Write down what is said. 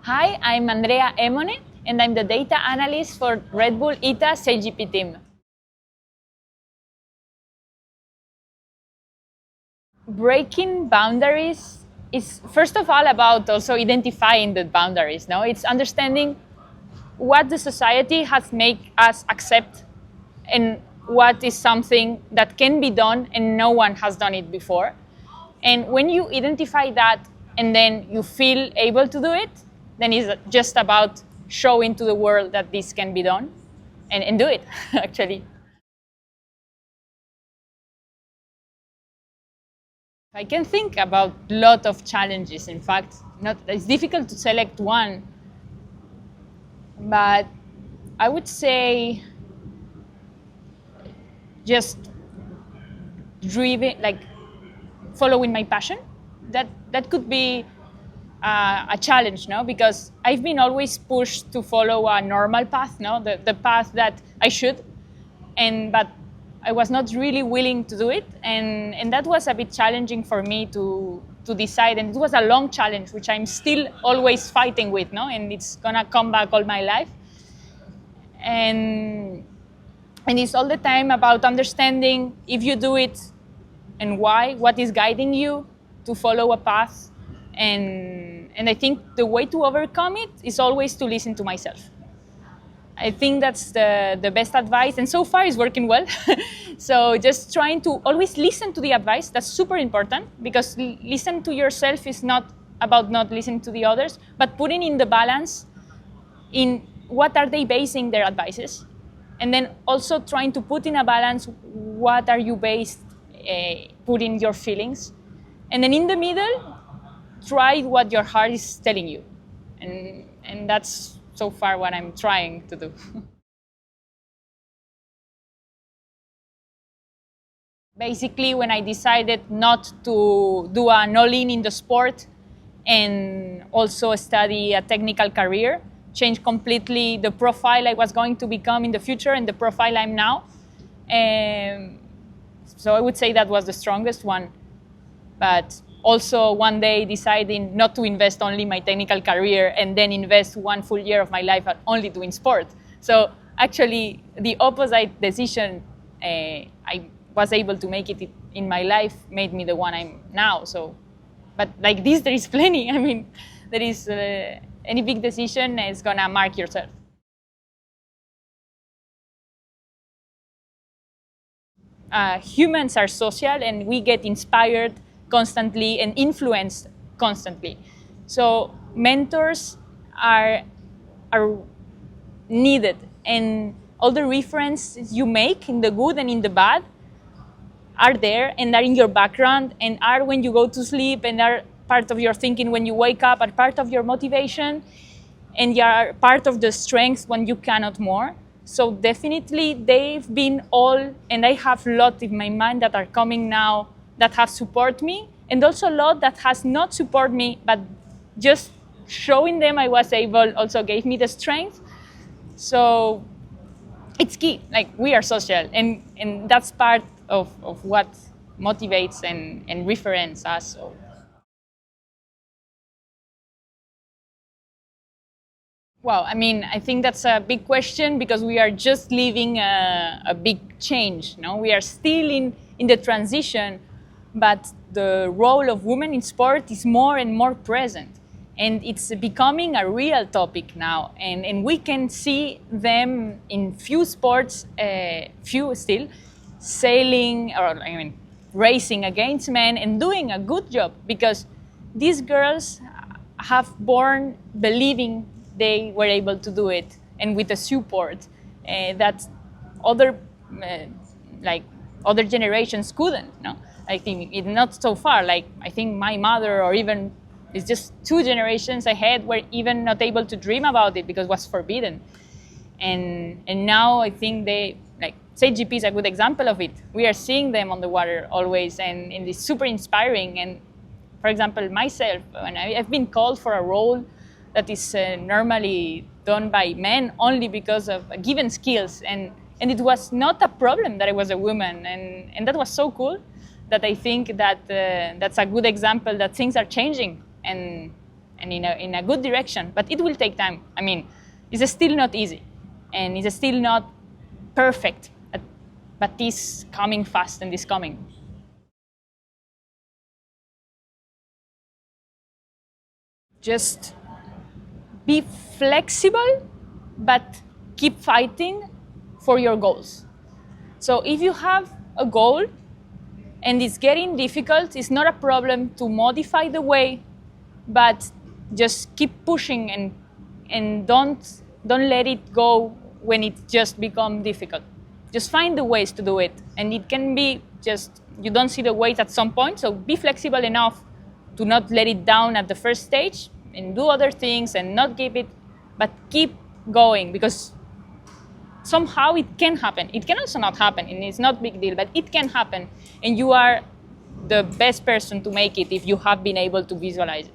Hi, I'm Andrea Emone, and I'm the data analyst for Red Bull ITA SailGP team. Breaking boundaries is first of all about also identifying the boundaries. No, it's understanding what the society has made us accept and what is something that can be done and no one has done it before. And when you identify that and then you feel able to do it, then it's just about showing to the world that this can be done and do it, actually. I can think about a lot of challenges. In fact, it's difficult to select one, but I would say just driven, like following my passion. That could be a challenge, no? Because I've been always pushed to follow a normal path, no? The path that I should, but I was not really willing to do it, and that was a bit challenging for me to decide, and it was a long challenge, which I'm still always fighting with, no? And it's gonna come back all my life, and it's all the time about understanding if you do it and why, what is guiding you to follow a path, and I think the way to overcome it is always to listen to myself. I think that's the best advice, and so far it's working well. So just trying to always listen to the advice, that's super important, because listen to yourself is not about not listening to the others, but putting in the balance in what are they basing their advices, and then also trying to put in a balance what are you putting your feelings, and then in the middle, try what your heart is telling you, and that's so far what I'm trying to do. Basically, when I decided not to do an all-in in the sport and also study a technical career, change completely the profile I was going to become in the future and the profile I'm now. So I would say that was the strongest one. But also one day deciding not to invest only my technical career and then invest one full year of my life at only doing sport. So actually the opposite decision I was able to make it in my life made me the one I'm now. So, but like this, there is plenty. I mean, there is any big decision is gonna mark yourself. Humans are social and we get inspired constantly and influenced constantly. So mentors are needed, and all the references you make in the good and in the bad are there and are in your background and are when you go to sleep and are part of your thinking when you wake up, are part of your motivation, and they are part of the strength when you cannot more. So definitely they've been all, and I have a lot in my mind that are coming now that have support me, and also a lot that has not support me, but just showing them I was able also gave me the strength. So it's key, like we are social, and that's part of what motivates and reference us. So. Well, I mean, I think that's a big question because we are just living a big change. No? We are still in the transition, but the role of women in sport is more and more present. And it's becoming a real topic now. And we can see them in few sports, few still, sailing, or I mean, racing against men and doing a good job because these girls have born believing they were able to do it, and with the support that other other generations couldn't. No, I think it's not so far. Like I think my mother, or even it's just 2 generations ahead, were even not able to dream about it because it was forbidden. And now I think SailGP is a good example of it. We are seeing them on the water always, and it's super inspiring. And for example, myself, when I've been called for a role that is normally done by men only because of given skills. And it was not a problem that I was a woman. And that was so cool that I think that that's a good example that things are changing. And and in a good direction, but it will take time. I mean, it's still not easy, and it's still not perfect, but it's coming fast and it's coming. Just be flexible, but keep fighting for your goals. So if you have a goal and it's getting difficult, it's not a problem to modify the way, but just keep pushing and don't let it go when it just becomes difficult. Just find the ways to do it. And it can be just, you don't see the ways at some point, so be flexible enough to not let it down at the first stage and do other things and not give it, but keep going, because somehow it can happen. It can also not happen, and it's not a big deal, but it can happen. And you are the best person to make it if you have been able to visualize it.